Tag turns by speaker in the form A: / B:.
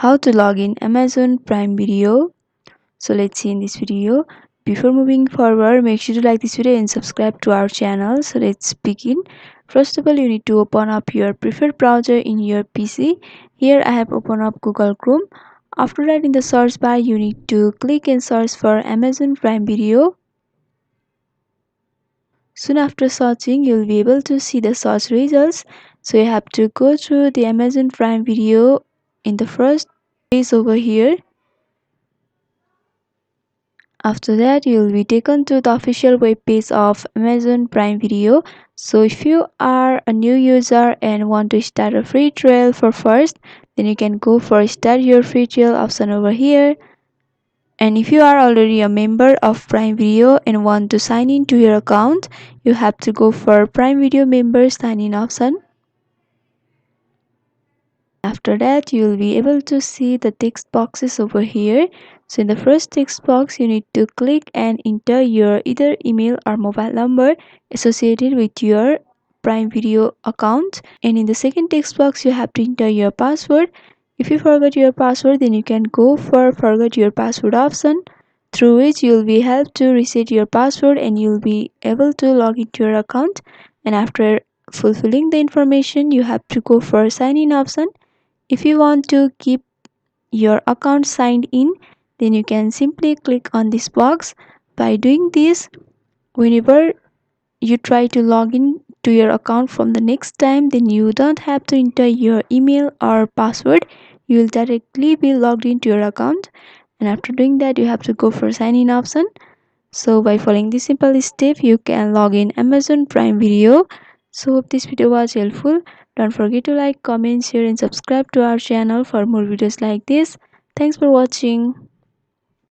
A: How to log in Amazon Prime Video. So let's see in this video. Before moving forward, make sure to like this video and subscribe to our channel. So let's begin. First of all, you need to open up your preferred browser in your PC. Here I have opened up Google Chrome. After that, in the search bar, you need to click and search for Amazon Prime Video. Soon after searching, you'll be able to see the search results. So you have to go through the Amazon Prime Video in the first page over here. After that, you will be taken to the official web page of Amazon Prime Video. So if you are a new user and want to start a free trial for first, then you can go for start your free trial option over here. And if you are already a member of Prime Video and want to sign in to your account, you have to go for Prime Video member sign in option. After that, you will be able to see the text boxes over here. So in the first text box, you need to click and enter your either email or mobile number associated with your Prime Video account. And in the second text box, you have to enter your password. If you forgot your password, then you can go for forget your password option, through which you will be helped to reset your password and you will be able to log into your account. And after fulfilling the information, you have to go for sign in option. If you want to keep your account signed in, then you can simply click on this box. By doing this, whenever you try to log in to your account from the next time, then you don't have to enter your email or password. You will directly be logged into your account. And after doing that, you have to go for sign in option. So by following this simple step, you can log in Amazon Prime Video. So hope this video was helpful. Don't forget to like, comment, share and subscribe to our channel for more videos like this. Thanks for watching.